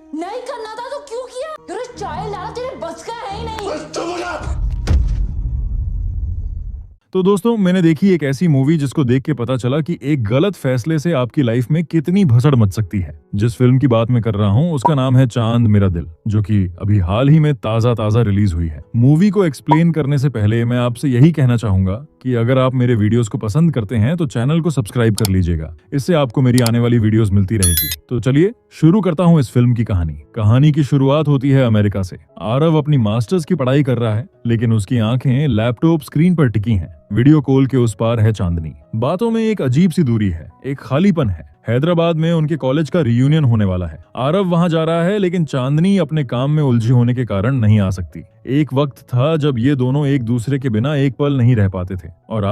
नहीं करना था तो क्यों किया? तेरे चाय लाना तेरे बस का है ही नहीं। तो दोस्तों, मैंने देखी एक ऐसी मूवी जिसको देख के पता चला कि एक गलत फैसले से आपकी लाइफ में कितनी भसड़ मच सकती है। जिस फिल्म की बात मैं कर रहा हूँ उसका नाम है चांद मेरा दिल, जो कि अभी हाल ही में ताजा रिलीज हुई है। मूवी को एक्सप्लेन करने से पहले मैं आपसे यही कहना चाहूंगा कि अगर आप मेरे वीडियोस को पसंद करते हैं तो चैनल को सब्सक्राइब कर लीजिएगा। इससे आपको मेरी आने वाली वीडियोस मिलती रहेगी। तो चलिए शुरू करता हूँ इस फिल्म की कहानी की शुरुआत होती है अमेरिका से। आरव अपनी मास्टर्स की पढ़ाई कर रहा है, लेकिन उसकी आंखें लैपटॉप स्क्रीन पर टिकी हैं। वीडियो कॉल के उस पार है चांदनी। बातों में एक अजीब सी दूरी है, एक खालीपन है। हैदराबाद में उनके कॉलेज का रियूनियन होने वाला है। आरव वहां जा रहा है, लेकिन चांदनी अपने काम में उलझी होने के कारण नहीं आ सकती। एक वक्त था जब ये दोनों एक दूसरे के बिना एक पल नहीं रह पाते थे, और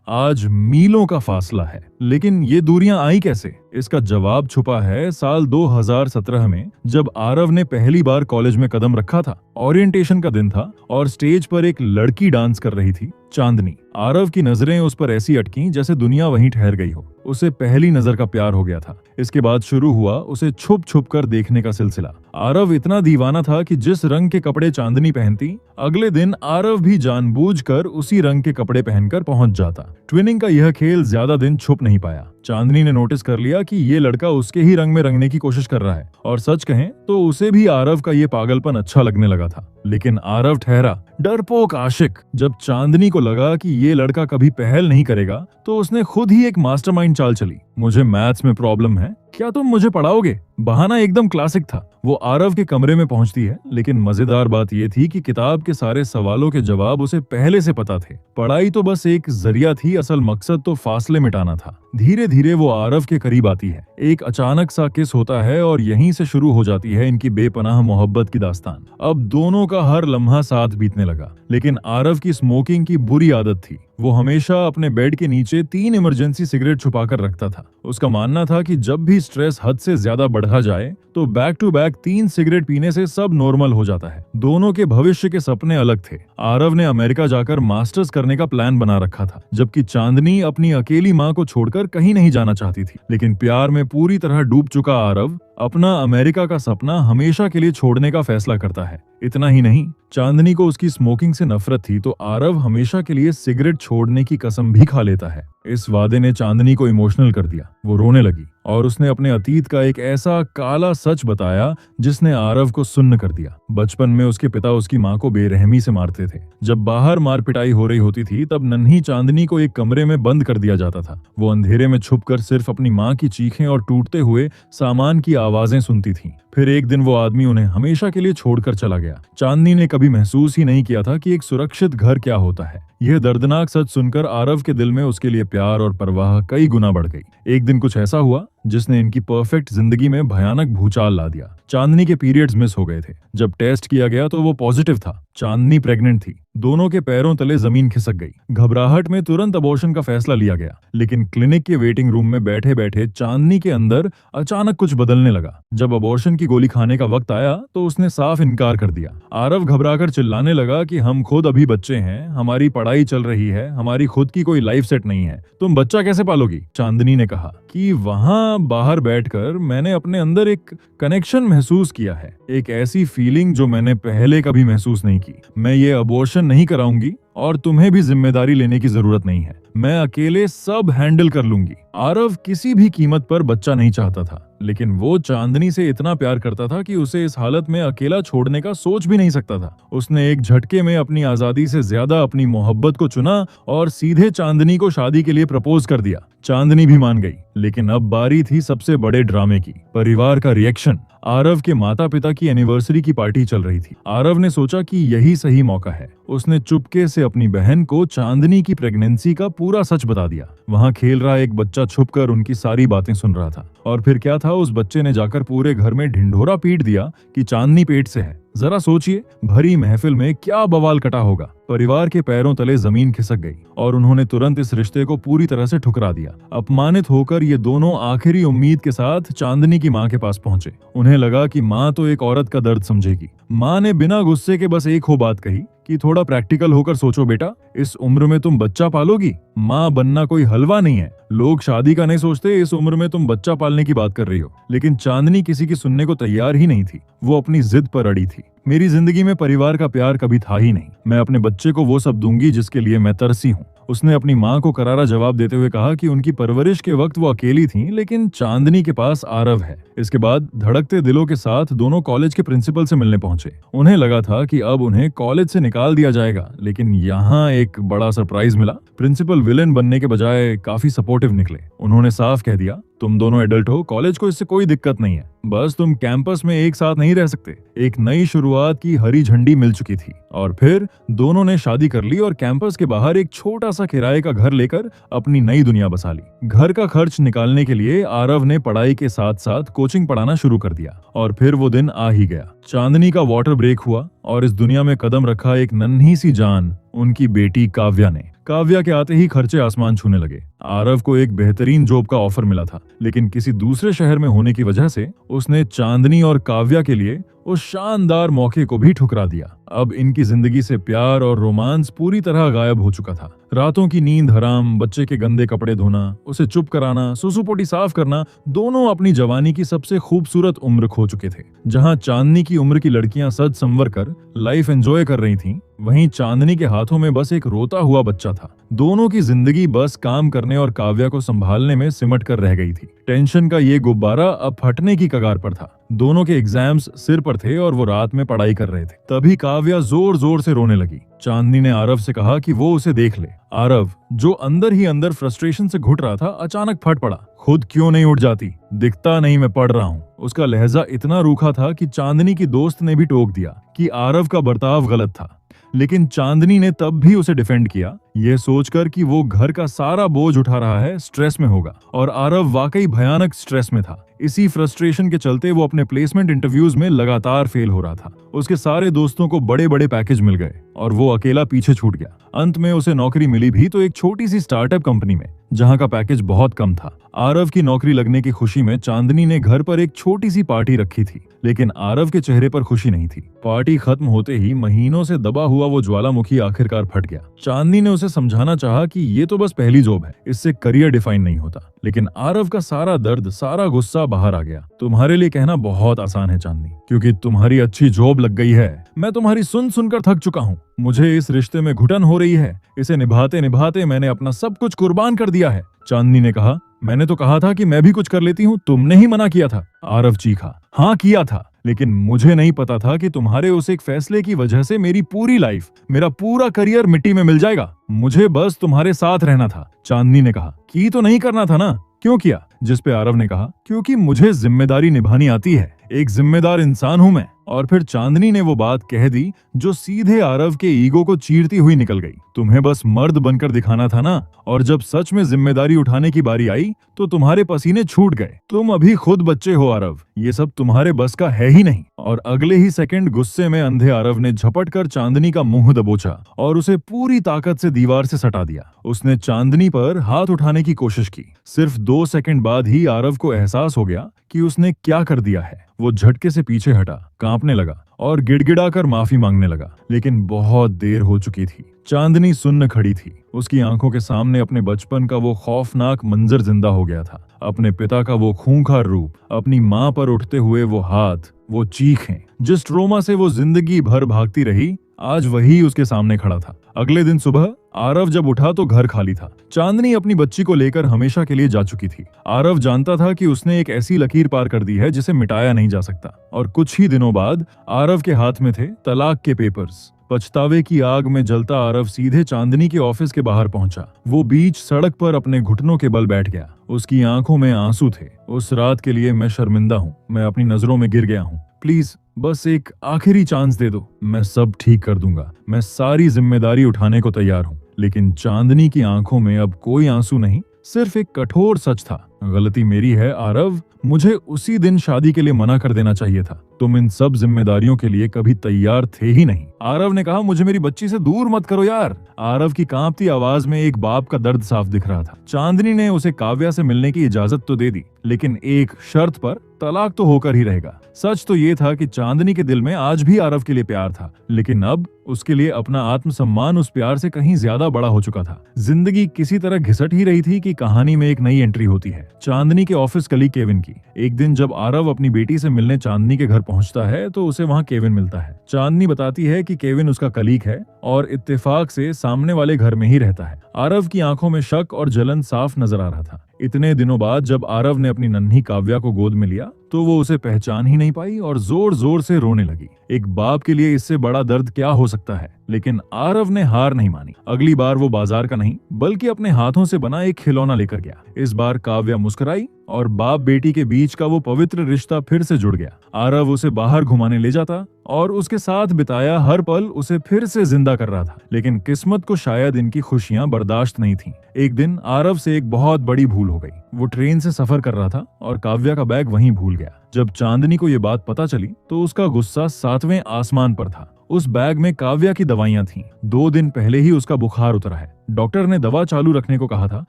आज मीलों का फासला है। लेकिन ये दूरियां आई कैसे? इसका जवाब छुपा है साल 2017 में, जब आरव ने पहली बार कॉलेज में कदम रखा था। ओरिएंटेशन का दिन था और स्टेज पर एक लड़की डांस कर रही थी, चांदनी। आरव की नजरें उस पर ऐसी अटकीं जैसे दुनिया वहीं ठहर गई हो। उसे पहली नजर का प्यार हो गया था। इसके बाद शुरू हुआ उसे छुप छुप कर देखने का सिलसिला। आरव इतना दीवाना था कि जिस रंग के कपड़े चांदनी पहनती, अगले दिन आरव भी जानबूझकर उसी रंग के कपड़े पहनकर पहुंच जाता। ट्विनिंग का यह खेल ज्यादा दिन छुप नहीं पाया। चांदनी ने नोटिस कर लिया कि ये लड़का उसके ही रंग में रंगने की कोशिश कर रहा है, और सच कहें तो उसे भी आरव का ये पागलपन अच्छा लगने लगा था। लेकिन आरव ठहरा डरपोक आशिक। जब चांदनी को लगा कि ये लड़का कभी पहल नहीं करेगा, तो उसने खुद ही एक मास्टरमाइंड चाल चली। मुझे मैथ्स में प्रॉब्लम है, क्या तुम मुझे पढ़ाओगे? बहाना एकदम क्लासिक था। वो आरव के कमरे में पहुंचती है, लेकिन मजेदार बात यह थी कि किताब के सारे सवालों के जवाब उसे पहले से पता थे। पढ़ाई तो बस एक जरिया थी, असल मकसद तो फासले मिटाना था। धीरे धीरे वो आरव के करीब आती है। एक अचानक सा किस होता है और यहीं से शुरू हो जाती है इनकी बेपनाह मोहब्बत की दास्तान। अब दोनों का हर लम्हा साथ बीतने लगा। लेकिन आरव की स्मोकिंग की बुरी आदत थी। वो हमेशा अपने बेड के नीचे 3 इमरजेंसी सिगरेट छुपाकर रखता था। उसका मानना था कि जब भी स्ट्रेस हद से ज्यादा बढ़ा जाए तो बैक टू बैक 3 सिगरेट पीने से सब नॉर्मल हो जाता है। दोनों के भविष्य के सपने अलग थे। आरव ने अमेरिका जाकर मास्टर्स करने का प्लान बना रखा था, जबकि चांदनी अपनी अकेली माँ को छोड़कर कहीं नहीं जाना चाहती थी। लेकिन प्यार में पूरी तरह डूब चुका आरव अपना अमेरिका का सपना हमेशा के लिए छोड़ने का फैसला करता है। इतना ही नहीं, चांदनी को उसकी स्मोकिंग से नफरत थी, तो आरव हमेशा के लिए सिगरेट छोड़ने की कसम भी खा लेता है। इस वादे ने चांदनी को इमोशनल कर दिया। वो रोने लगी और उसने अपने अतीत का एक ऐसा काला सच बताया जिसने आरव को सुन्न कर दिया। बचपन में उसके पिता उसकी माँ को बेरहमी से मारते थे। जब बाहर मार पिटाई हो रही होती थी, तब नन्ही चांदनी को एक कमरे में बंद कर दिया जाता था। वो अंधेरे में छुपकर सिर्फ अपनी माँ की चीखें और टूटते हुए सामान की आवाजें सुनती थी। फिर एक दिन वो आदमी उन्हें हमेशा के लिए छोड़कर चला गया। चांदनी ने कभी महसूस ही नहीं किया था कि एक सुरक्षित घर क्या होता है। यह दर्दनाक सच सुनकर आरव के दिल में उसके लिए प्यार और परवाह कई गुना बढ़ गई। एक दिन कुछ ऐसा हुआ जिसने इनकी परफेक्ट जिंदगी में भयानक भूचाल ला दिया। चांदनी के पीरियड्स मिस हो गए थे। जब टेस्ट किया गया तो वो पॉजिटिव था। चांदनी प्रेग्नेंट थी। दोनों के पैरों तले जमीन खिसक गई। घबराहट में तुरंत अबॉर्शन का फैसला लिया गया। लेकिन क्लिनिक के वेटिंग रूम में बैठे बैठे चांदनी के अंदर अचानक कुछ बदलने लगा। जब अबॉर्शन की गोली खाने का वक्त आया तो उसने साफ इनकार कर दिया। आरव घबराकर चिल्लाने लगा कि हम खुद अभी बच्चे हैं, हमारी पढ़ाई चल रही है, हमारी खुद की कोई लाइफ सेट नहीं है, तुम बच्चा कैसे पालोगी? चांदनी ने कहा कि वहां बाहर बैठकर मैंने अपने अंदर एक कनेक्शन महसूस किया है, एक ऐसी फीलिंग जो मैंने पहले कभी महसूस नहीं की। मैं ये अबॉर्शन नहीं कराऊंगी और तुम्हें भी जिम्मेदारी लेने की जरूरत नहीं है। मैं अकेले सब हैंडल कर लूंगी। आरव किसी भी कीमत पर बच्चा नहीं चाहता था, लेकिन वो चांदनी से इतना प्यार करता था कि उसे इस हालत में अकेला छोड़ने का सोच भी नहीं सकता था। उसने एक झटके में अपनी आजादी से ज्यादा अपनी मोहब्बत को चुना और सीधे चांदनी को शादी के लिए प्रपोज कर दिया। चांदनी भी मान गई। लेकिन अब बारी थी सबसे बड़े ड्रामे की, परिवार का रिएक्शन। आरव के माता पिता की एनिवर्सरी की पार्टी चल रही थी। आरव ने सोचा कि यही सही मौका है। उसने चुपके से अपनी बहन को चांदनी की प्रेगनेंसी का पूरा सच बता दिया। वहां खेल रहा एक बच्चा छुपकर उनकी सारी बातें सुन रहा था। और फिर क्या था, उस बच्चे ने जाकर पूरे घर में ढिंढोरा पीट दिया कि चांदनी पेट से है। जरा सोचिए, भरी महफिल में क्या बवाल कटा होगा। परिवार के पैरों तले जमीन खिसक गई और उन्होंने तुरंत इस रिश्ते को पूरी तरह से ठुकरा दिया। अपमानित होकर ये दोनों आखिरी उम्मीद के साथ चांदनी की माँ के पास पहुंचे। उन्हें लगा कि माँ तो एक औरत का दर्द समझेगी। माँ ने बिना गुस्से के बस एक हो बात कही कि थोड़ा प्रैक्टिकल होकर सोचो बेटा, इस उम्र में तुम बच्चा पालोगी? माँ बनना कोई हलवा नहीं है। लोग शादी का नहीं सोचते, इस उम्र में तुम बच्चा पालने की बात कर रही हो। लेकिन चांदनी किसी की सुनने को तैयार ही नहीं थी। वो अपनी जिद पर अड़ी थी। मेरी जिंदगी में परिवार का प्यार कभी था ही नहीं। मैं अपने बच्चे को वो सब दूंगी जिसके लिए मैं तरसी हूँ। उसने अपनी माँ को करारा जवाब देते हुए कहा कि उनकी परवरिश के वक्त वो अकेली थी, लेकिन चांदनी के पास आरव है। इसके बाद धड़कते दिलों के साथ दोनों कॉलेज के प्रिंसिपल से मिलने पहुंचे। उन्हें लगा था कि अब उन्हें कॉलेज से निकाल दिया जाएगा, लेकिन यहाँ एक बड़ा सरप्राइज मिला। प्रिंसिपल विलेन बनने के बजाय काफी सपोर्टिव निकले। उन्होंने साफ कह दिया, तुम दोनों एडल्ट हो, कॉलेज को इससे कोई दिक्कत नहीं है, बस तुम कैंपस में एक साथ नहीं रह सकते। एक नई शुरुआत की हरी झंडी मिल चुकी थी और फिर दोनों ने शादी कर ली और कैंपस के बाहर एक छोटा सा किराए का घर लेकर अपनी नई दुनिया बसा ली। घर का खर्च निकालने के लिए आरव ने पढ़ाई के साथ साथ कोचिंग पढ़ाना शुरू कर दिया और फिर वो दिन आ ही गया। चांदनी का वाटर ब्रेक हुआ और इस दुनिया में कदम रखा एक नन्ही सी जान, उनकी बेटी काव्या ने। काव्या के आते ही खर्चे आसमान छूने लगे। आरव को एक बेहतरीन जॉब का ऑफर मिला था, लेकिन किसी दूसरे शहर में होने की वजह से उसने चांदनी और काव्या के लिए उस शानदार मौके को भी ठुकरा दिया। अब इनकी जिंदगी से प्यार और रोमांस पूरी तरह गायब हो चुका था। रातों की नींद हराम, बच्चे के गंदे कपड़े धोना, उसे चुप कराना, सुसु पोटी साफ करना, दोनों अपनी जवानी की सबसे खूबसूरत उम्र खो चुके थे। जहां चांदनी की उम्र की लड़कियां सज संवर कर लाइफ एंजॉय कर रही थीं, वहीं चांदनी के हाथों में बस एक रोता हुआ बच्चा था। दोनों की जिंदगी बस काम करने और काव्या को संभालने में सिमट कर रह गई थी। टेंशन का ये गुब्बारा अब फटने की कगार पर था। दोनों के एग्जाम्स सिर पर थे और वो रात में पढ़ाई कर रहे थे। तभी काव्या जोर जोर से रोने लगी। चांदनी ने आरव से कहा कि वो उसे देख ले। आरव, जो अंदर ही अंदर फ्रस्ट्रेशन से घुट रहा था, अचानक फट पड़ा। खुद क्यों नहीं उठ जाती? दिखता नहीं मैं पढ़ रहा हूँ। उसका लहजा इतना रूखा था कि चांदनी की दोस्त ने भी टोक दिया कि आरव का बर्ताव गलत था। लेकिन चांदनी ने तब भी उसे डिफेंड किया, यह सोचकर कि वो घर का सारा बोझ उठा रहा है, स्ट्रेस में होगा। और आरव वाकई भयानक स्ट्रेस में था। इसी फ्रस्ट्रेशन के चलते वो अपने प्लेसमेंट इंटरव्यूज में लगातार फेल हो रहा था। उसके सारे दोस्तों को बड़े बड़े पैकेज मिल गए और वो अकेला पीछे छूट गया। अंत में उसे नौकरी मिली भी तो एक छोटी सी स्टार्टअप कंपनी में, जहां का पैकेज बहुत कम था। आरव की नौकरी लगने की खुशी में चांदनी ने घर पर एक छोटी सी पार्टी रखी थी, लेकिन आरव के चेहरे पर खुशी नहीं थी। पार्टी खत्म होते ही महीनों से दबा हुआ वो ज्वालामुखी आखिरकार फट गया। चांदनी ने उसे समझाना चाहा कि ये तो बस पहली जॉब है, इससे करियर डिफाइन नहीं होता। लेकिन आरव का सारा दर्द, सारा गुस्सा बाहर आ गया। तुम्हारे लिए कहना बहुत आसान है चांदनी, क्योंकि तुम्हारी अच्छी जॉब लग गई है। मैं तुम्हारी सुन सुनकर थक चुका हूँ। मुझे इस रिश्ते में घुटन हो रही है। इसे निभाते निभाते मैंने अपना सब कुछ कुर्बान कर दिया है। चांदनी ने कहा, मैंने तो कहा था कि मैं भी कुछ कर लेती हूँ, तुमने ही मना किया था। आरव चीखा, हाँ किया था, लेकिन मुझे नहीं पता था कि तुम्हारे उस एक फैसले की वजह से मेरी पूरी लाइफ, मेरा पूरा करियर मिट्टी में मिल जाएगा। मुझे बस तुम्हारे साथ रहना था। चांदनी ने कहा, की तो नहीं करना था ना, क्यों किया? जिस पे आरव ने कहा, क्योंकि मुझे जिम्मेदारी निभानी आती है, एक जिम्मेदार इंसान हूं मैं। और फिर चांदनी ने वो बात कह दी जो सीधे आरव के ईगो को चीरती हुई निकल गई। तुम्हें बस मर्द बनकर दिखाना था ना, और जब सच में जिम्मेदारी उठाने की बारी आई तो तुम्हारे पसीने छूट गए। तुम अभी खुद बच्चे हो आरव, ये सब तुम्हारे बस का है ही नहीं। और अगले ही सेकंड गुस्से में अंधे आरव ने झपट कर चांदनी का मुंह दबोचा और उसे पूरी ताकत से दीवार से सटा दिया। उसने चांदनी पर हाथ उठाने की कोशिश की। सिर्फ 2 सेकंड बाद ही आरव को एहसास हो गया कि उसने क्या कर दिया है। वो झटके से पीछे हटा, कांपने लगा और गिड़गिड़ाकर माफी मांगने लगा, लेकिन बहुत देर हो चुकी थी। चांदनी सुन्न खड़ी थी। उसकी आंखों के सामने अपने बचपन का वो खौफनाक मंजर जिंदा हो गया था। अपने पिता का वो खूंखार रूप, अपनी माँ पर उठते हुए वो हाथ, वो चीखें, जिस ट्रोमा से वो जिंदगी भर भागती रही, आज वही उसके सामने खड़ा था। अगले दिन सुबह आरव जब उठा तो घर खाली था। चांदनी अपनी बच्ची को लेकर हमेशा के लिए जा चुकी थी। आरव जानता था कि उसने एक ऐसी लकीर पार कर दी है जिसे मिटाया नहीं जा सकता। और कुछ ही दिनों बाद आरव के हाथ में थे तलाक के पेपर्स। पछतावे की आग में जलता आरव सीधे चांदनी के ऑफिस के बाहर पहुंचा। वो बीच सड़क पर अपने घुटनों के बल बैठ गया। उसकी आंखों में आंसू थे। उस रात के लिए मैं शर्मिंदा हूँ, मैं अपनी नजरों में गिर गया हूँ। प्लीज बस एक आखिरी चांस दे दो, मैं सब ठीक कर दूंगा। मैं सारी जिम्मेदारी उठाने को तैयार हूँ। लेकिन चांदनी की आंखों में अब कोई आंसू नहीं, सिर्फ एक कठोर सच था। गलती मेरी है आरव, मुझे उसी दिन शादी के लिए मना कर देना चाहिए था। तुम इन सब जिम्मेदारियों के लिए कभी तैयार थे ही नहीं। आरव ने कहा, मुझे मेरी बच्ची से दूर मत करो यार। आरव की कांपती आवाज में एक बाप का दर्द साफ दिख रहा था। चांदनी ने उसे काव्या से मिलने की इजाजत तो दे दी, लेकिन एक शर्त पर। तलाक तो होकर ही रहेगा। सच तो ये था कि चांदनी के दिल में आज भी आरव के लिए प्यार था, लेकिन अब उसके लिए अपना आत्मसम्मान उस प्यार से कहीं ज्यादा बड़ा हो चुका था। जिंदगी किसी तरह घिसट ही रही थी कि कहानी में एक नई एंट्री होती है, चांदनी के ऑफिस कलीग केविन की। एक दिन जब आरव अपनी बेटी से मिलने चांदनी के घर पहुंचता है तो उसे वहां केविन मिलता है। चांदनी बताती है कि केविन उसका कलीग है और इत्तेफाक से सामने वाले घर में ही रहता है। आरव की आंखों में शक और जलन साफ नजर आ रहा था। इतने दिनों बाद जब आरव ने अपनी नन्ही काव्या को गोद में लिया तो वो उसे पहचान ही नहीं पाई और जोर जोर से रोने लगी। एक बाप के लिए इससे बड़ा दर्द क्या हो सकता है, लेकिन आरव ने हार नहीं मानी। अगली बार वो बाजार का नहीं बल्कि अपने हाथों से बना एक खिलौना लेकर गया। इस बार काव्या मुस्कुराई और बाप बेटी के बीच का वो पवित्र रिश्ता फिर से जुड़ गया। आरव उसे बाहर घुमाने ले जाता और उसके साथ बिताया हर पल उसे फिर से जिंदा कर रहा था। लेकिन किस्मत को शायद इनकी खुशियां बर्दाश्त नहीं थीं। एक दिन आरव से एक बहुत बड़ी भूल हो गई। वो ट्रेन से सफर कर रहा था और काव्या का बैग वहीं भूल गया। जब चांदनी को ये बात पता चली तो उसका गुस्सा 7वें आसमान पर था। उस बैग में काव्या की दवाइयां थीं। 2 दिन पहले ही उसका बुखार उतरा है। डॉक्टर ने दवा चालू रखने को कहा था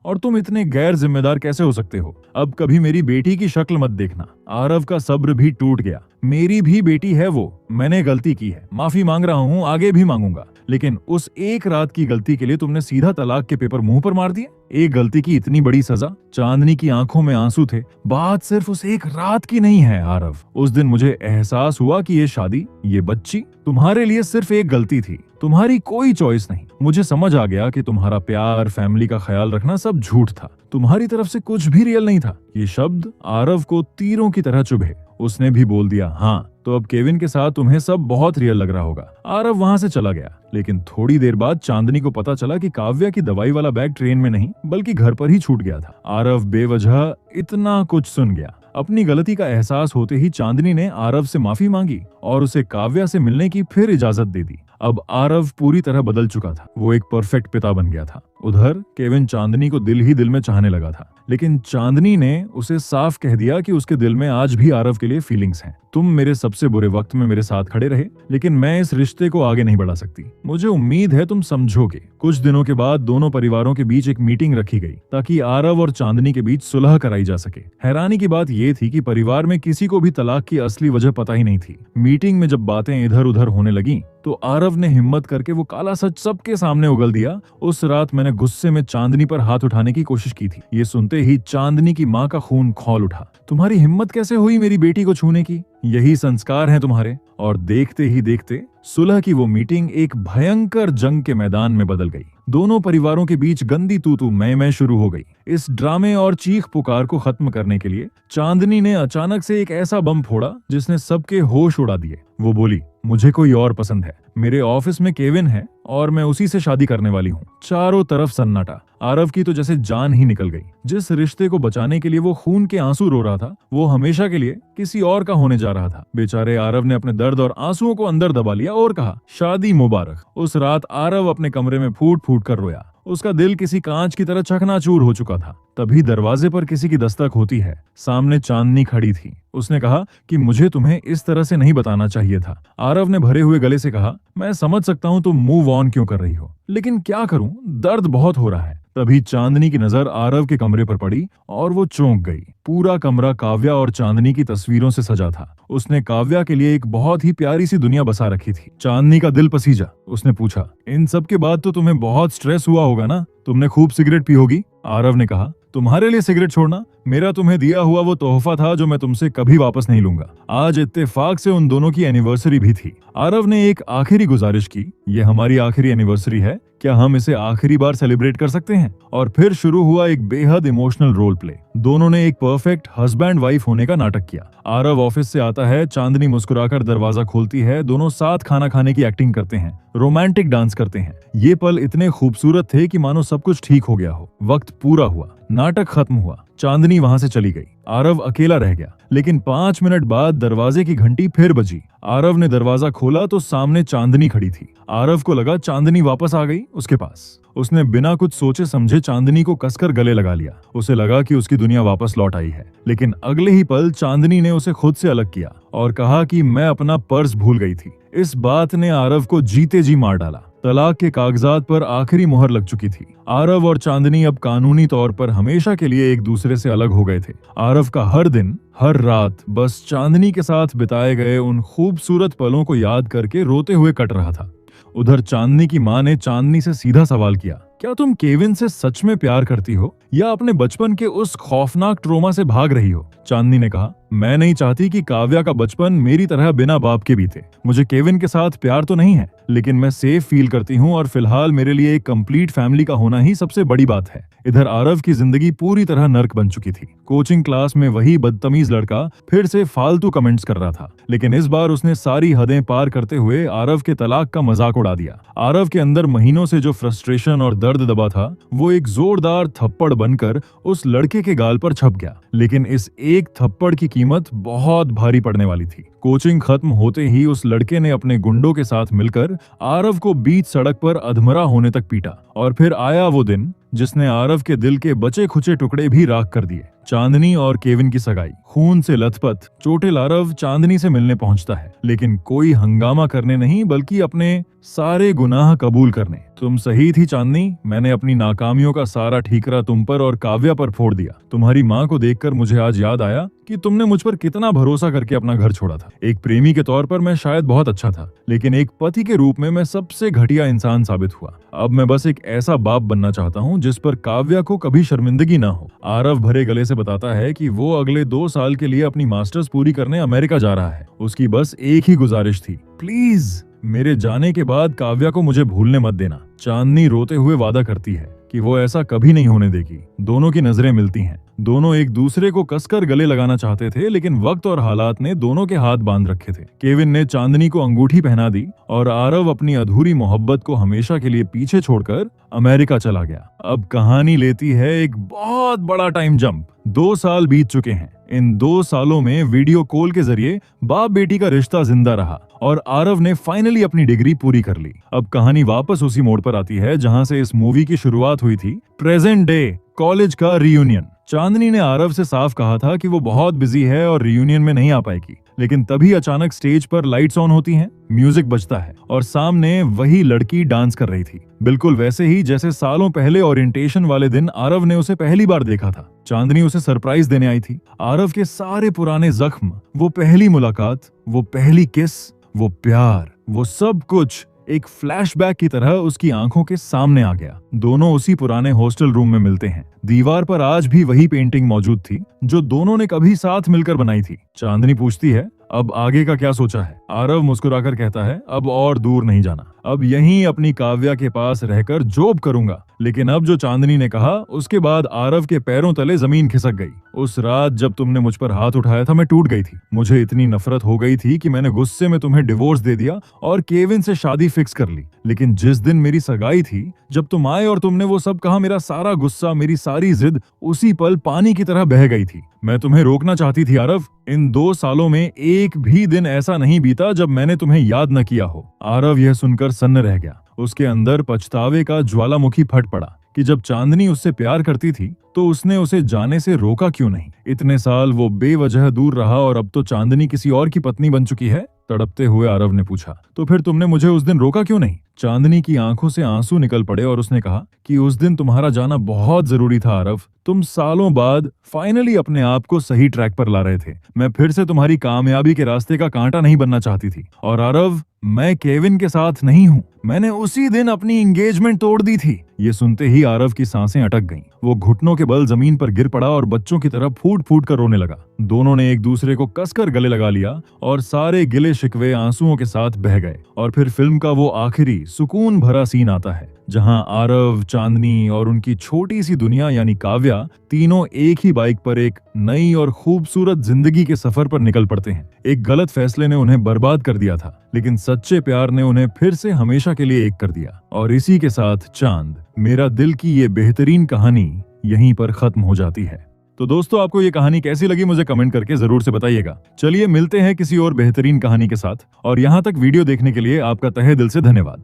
और तुम इतने गैर जिम्मेदार कैसे हो सकते हो? अब कभी मेरी बेटी की शक्ल मत देखना। आरव का सब्र भी टूट गया। मेरी भी बेटी है वो, मैंने गलती की है, माफी मांग रहा हूँ, आगे भी मांगूंगा। लेकिन उस एक रात की गलती के लिए तुमने सीधा तलाक के पेपर मुंह पर मार दिए। एक गलती की इतनी बड़ी सजा। चांदनी की आंखों में आंसू थे। बात सिर्फ उस एक रात की नहीं है आरव। उस दिन मुझे एहसास हुआ कि ये शादी, ये बच्ची तुम्हारे लिए सिर्फ एक गलती थी, तुम्हारी कोई चॉइस नहीं। मुझे समझ आ गया कि तुम्हारा प्यार, फैमिली का ख्याल रखना सब झूठ था, तुम्हारी तरफ से कुछ भी रियल नहीं था। ये शब्द आरव को तीरों की तरह चुभे। उसने भी बोल दिया, हाँ तो अब केविन के साथ तुम्हें सब बहुत रियल लग रहा होगा। आरव वहां से चला गया। लेकिन थोड़ी देर बाद चांदनी को पता चला कि काव्या की दवाई वाला बैग ट्रेन में नहीं बल्कि घर पर ही छूट गया था। आरव बेवजह इतना कुछ सुन गया। अपनी गलती का एहसास होते ही चांदनी ने आरव से माफी मांगी और उसे काव्या से मिलने की फिर इजाजत दे दी। अब आरव पूरी तरह बदल चुका था। वो एक परफेक्ट पिता बन गया था। उधर केविन चांदनी को दिल ही दिल में चाहने लगा था, लेकिन चांदनी ने उसे साफ कह दिया कि उसके दिल में आज भी आरव के लिए फीलिंग्स हैं। तुम मेरे सबसे बुरे वक्त में मेरे साथ खड़े रहे, लेकिन मैं इस रिश्ते को आगे नहीं बढ़ा सकती। मुझे उम्मीद है तुम समझोगे। कुछ दिनों के बाद दोनों परिवारों के बीच एक मीटिंग रखी गई ताकि आरव और चांदनी के बीच सुलह कराई जा सके। हैरानी की बात यह थी कि परिवार में किसी को भी तलाक की असली वजह पता ही नहीं थी। मीटिंग में जब बातें इधर उधर होने लगी तो आरव ने हिम्मत करके वो काला सच सबके सामने उगल दिया। उस रात मैंने गुस्से में चांदनी पर हाथ उठाने की कोशिश की थी। ये सुनते ही चांदनी की माँ का खून खौल उठा। तुम्हारी हिम्मत कैसे हुई मेरी बेटी को छूने की? यही संस्कार हैं तुम्हारे। और देखते ही देखते सुलह की वो मीटिंग एक भयंकर जंग के मैदान में बदल गई। दोनों परिवारों के बीच गंदी तू मैं शुरू हो गई। इस ड्रामे और चीख पुकार को खत्म करने के लिए चांदनी ने अचानक से एक ऐसा बम फोड़ा जिसने सबके होश उड़ा दिए। वो बोली, मुझे कोई और पसंद है। मेरे ऑफिस में केविन है और मैं उसी से शादी करने वाली हूँ। चारों तरफ सन्नाटा। आरव की तो जैसे जान ही निकल गई। जिस रिश्ते को बचाने के लिए वो खून के आंसू रो रहा था, वो हमेशा के लिए किसी और का होने जा रहा था। बेचारे आरव ने अपने दर्द और आंसुओं को अंदर दबा लिया और कहा, शादी मुबारक। उस रात आरव अपने कमरे में फूट फूट कर रोया। उसका दिल किसी कांच की तरह चकनाचूर हो चुका था। तभी दरवाजे पर किसी की दस्तक होती है। सामने चांदनी खड़ी थी। उसने कहा कि मुझे तुम्हें इस तरह से नहीं बताना चाहिए था। आरव ने भरे हुए गले से कहा, मैं समझ सकता हूँ तुम मूव ऑन क्यों कर रही हो, लेकिन क्या करूं, दर्द बहुत हो रहा है। तभी चांदनी की नजर आरव के कमरे पर पड़ी और वो चौंक गई। पूरा कमरा काव्या और चांदनी की तस्वीरों से सजा था। उसने काव्या के लिए एक बहुत ही प्यारी सी दुनिया बसा रखी थी। चांदनी का दिल पसीजा। उसने पूछा, इन सब के बाद तो तुम्हें बहुत स्ट्रेस हुआ होगा ना? तुमने खूब सिगरेट पी होगी। आरव ने कहा, तुम्हारे लिए सिगरेट छोड़ना मेरा तुम्हें दिया हुआ वो तोहफा था जो मैं तुमसे कभी वापस नहीं लूंगा। आज इत्तेफाक से उन दोनों की एनिवर्सरी भी थी। आरव ने एक आखिरी गुजारिश की, ये हमारी आखिरी एनिवर्सरी है, क्या हम इसे आखिरी बार सेलिब्रेट कर सकते हैं? और फिर शुरू हुआ एक बेहद इमोशनल रोल प्ले। दोनों ने एक परफेक्ट हस्बैंड वाइफ होने का नाटक किया। आरव ऑफिस से आता है, चांदनी मुस्कुराकर दरवाजा खोलती है, दोनों साथ खाना खाने की एक्टिंग करते हैं, रोमांटिक डांस करते हैं। ये पल इतने खूबसूरत थे कि मानो सब कुछ ठीक हो गया हो। वक्त पूरा हुआ, नाटक खत्म हुआ, चांदनी वहां से चली गई। आरव अकेला रह गया। लेकिन 5 मिनट बाद दरवाजे की घंटी फिर बजी। आरव ने दरवाजा खोला तो सामने चांदनी खड़ी थी। आरव को लगा चांदनी वापस आ गई उसके पास। उसने बिना कुछ सोचे समझे चांदनी को कसकर गले लगा लिया। उसे लगा कि उसकी दुनिया वापस लौट आई है। लेकिन अगले ही पल चांदनी ने उसे खुद से अलग किया और कहा कि मैं अपना पर्स भूल गई थी। इस बात ने आरव को जीते जी मार डाला। तलाक के कागजात पर आखिरी मुहर लग चुकी थी। आरव और चांदनी अब कानूनी तौर पर हमेशा के लिए एक दूसरे से अलग हो गए थे। आरव का हर दिन, हर रात बस चांदनी के साथ बिताए गए उन खूबसूरत पलों को याद करके रोते हुए कट रहा था। उधर चांदनी की मां ने चांदनी से सीधा सवाल किया, क्या तुम केविन से सच में प्यार करती हो या अपने बचपन के उस खौफनाक ट्रोमा से भाग रही हो? चांदनी ने कहा, मैं नहीं चाहती कि काव्या का बचपन मेरी तरह बिना बाप के बीते। मुझे केविन के साथ प्यार तो नहीं है, लेकिन मैं सेफ फील करती हूँ और फिलहाल मेरे लिए एक कंप्लीट फैमिली का होना ही सबसे बड़ी बात है। इधर आरव की जिंदगी पूरी तरह नर्क बन चुकी थी। कोचिंग क्लास में वही बदतमीज लड़का फिर से फालतू कमेंट्स कर रहा था, लेकिन इस बार उसने सारी हदें पार करते हुए आरव के तलाक का मजाक उड़ा दिया। आरव के अंदर महीनों से जो फ्रस्ट्रेशन और दर्द दबा था, वो एक जोरदार थप्पड़ बनकर उस लड़के के गाल पर छप गया। लेकिन इस एक थप्पड़ की कीमत बहुत भारी पड़ने वाली थी। कोचिंग खत्म होते ही उस लड़के ने अपने गुंडों के साथ मिलकर आरव को बीच सड़क पर अधमरा होने तक पीटा। और फिर आया वो दिन जिसने आरव के दिल के बचे खुचे टुकड़े भी राख कर दिए। चांदनी और केविन की सगाई। खून से लथपथ चोटिल आरव चांदनी से मिलने पहुंचता है, लेकिन कोई हंगामा करने नहीं, बल्कि अपने सारे गुनाह कबूल करने। तुम सही थी चांदनी, मैंने अपनी नाकामियों का सारा ठीकरा तुम पर और काव्या पर फोड़ दिया। तुम्हारी माँ को देखकर मुझे आज याद आया कि तुमने मुझ पर कितना भरोसा करके अपना घर छोड़ा था। एक प्रेमी के तौर पर मैं शायद बहुत अच्छा था, लेकिन एक पति के रूप में मैं सबसे घटिया इंसान साबित हुआ। अब मैं बस एक ऐसा बाप बनना चाहता हूँ जिस पर काव्या को कभी शर्मिंदगी ना हो। आरव भरे गले से बताता है कि वो अगले 2 साल के लिए अपनी मास्टर्स पूरी करने अमेरिका जा रहा है। उसकी बस एक ही गुजारिश थी, प्लीज मेरे जाने के बाद काव्या को मुझे भूलने मत देना। चांदनी रोते हुए वादा करती है कि वो ऐसा कभी नहीं होने देगी। दोनों की नजरें मिलती हैं। दोनों एक दूसरे को कसकर गले लगाना चाहते थे, लेकिन वक्त और हालात ने दोनों के हाथ बांध रखे थे। केविन ने चांदनी को अंगूठी पहना दी और आरव अपनी अधूरी मोहब्बत को हमेशा के लिए पीछे छोड़कर अमेरिका चला गया। अब कहानी लेती है एक बहुत बड़ा टाइम जंप। 2 साल बीत चुके हैं। इन 2 सालों में वीडियो कॉल के जरिए बाप बेटी का रिश्ता जिंदा रहा और आरव ने फाइनली अपनी डिग्री पूरी कर ली। अब कहानी वापस उसी मोड़ पर आती है जहां से इस मूवी की शुरुआत हुई थी। प्रेजेंट डे कॉलेज का रियूनियन। चांदनी ने आरव से साफ कहा था कि वो बहुत बिजी है और रियूनियन में नहीं आ पाएगी, लेकिन तभी अचानक स्टेज पर लाइट्स ऑन होती हैं, म्यूजिक बजता है और सामने वही लड़की डांस कर रही थी, बिल्कुल वैसे ही जैसे सालों पहले ओरिएंटेशन वाले दिन आरव ने उसे पहली बार देखा था। चांदनी उसे सरप्राइज देने आई थी। आरव के सारे पुराने जख्म, वो पहली मुलाकात, वो पहली किस, वो प्यार, वो सब कुछ एक फ्लैशबैक की तरह उसकी आंखों के सामने आ गया। दोनों उसी पुराने हॉस्टल रूम में मिलते हैं। दीवार पर आज भी वही पेंटिंग मौजूद थी जो दोनों ने कभी साथ मिलकर बनाई थी। चांदनी पूछती है, अब आगे का क्या सोचा है? आरव मुस्कुराकर कहता है, अब और दूर नहीं जाना, अब यहीं अपनी काव्या के पास रहकर जॉब करूंगा। लेकिन अब जो चांदनी ने कहा, उसके बाद आरव के पैरों तले जमीन खिसक गई। उस रात जब तुमने मुझ पर हाथ उठाया था, मैं टूट गई थी। मुझे इतनी नफरत हो गई थी कि मैंने गुस्से में तुम्हें डिवोर्स दे दिया और केविन से शादी फिक्स कर ली। लेकिन जिस दिन मेरी सगाई थी, जब तुम आए और तुमने वो सब कहा, मेरा सारा गुस्सा, मेरी सारी जिद उसी पल पानी की तरह बह गई थी। मैं तुम्हें रोकना चाहती थी आरव। इन 2 सालों में एक भी दिन ऐसा नहीं बीता जब मैंने तुम्हें याद न किया हो। आरव यह सुनकर सन्न रह गया। उसके अंदर पछतावे का ज्वालामुखी फट पड़ा कि जब चांदनी उससे प्यार करती थी तो उसने उसे जाने से रोका क्यों नहीं। इतने साल वो बेवजह दूर रहा और अब तो चांदनी किसी और की पत्नी बन चुकी है। तड़पते हुए आरव ने पूछा, तो फिर तुमने मुझे उस दिन रोका क्यों नहीं? चांदनी की आंखों से आंसू निकल पड़े और उसने कहा कि उस दिन तुम्हारा जाना बहुत जरूरी था आरव। तुम सालों बाद फाइनली अपने आप को सही ट्रैक पर ला रहे थे। मैं फिर से तुम्हारी कामयाबी के रास्ते का कांटा नहीं बनना चाहती थी। और आरव, मैं केविन के साथ नहीं हूँ। मैंने उसी दिन अपनी एंगेजमेंट तोड़ दी थी। ये सुनते ही आरव की सांसें अटक गईं। वो घुटनों के बल जमीन पर गिर पड़ा और बच्चों की तरह फूट फूट कर रोने लगा। दोनों ने एक दूसरे को कसकर गले लगा लिया और सारे गिले शिकवे आंसुओं के साथ बह गए। और फिर फिल्म का वो आखिरी सुकून भरा सीन आता है जहां आरव, चांदनी और उनकी छोटी सी दुनिया यानी काव्या तीनों एक ही बाइक पर एक नई और खूबसूरत जिंदगी के सफर पर निकल पड़ते हैं। एक गलत फैसले ने उन्हें बर्बाद कर दिया था, लेकिन सच्चे प्यार ने उन्हें फिर से हमेशा के लिए एक कर दिया। और इसी के साथ चांद मेरा दिल की ये बेहतरीन कहानी यहीं पर खत्म हो जाती है। तो दोस्तों, आपको ये कहानी कैसी लगी मुझे कमेंट करके जरूर से बताइएगा। चलिए मिलते हैं किसी और बेहतरीन कहानी के साथ, और यहाँ तक वीडियो देखने के लिए आपका तहे दिल से धन्यवाद।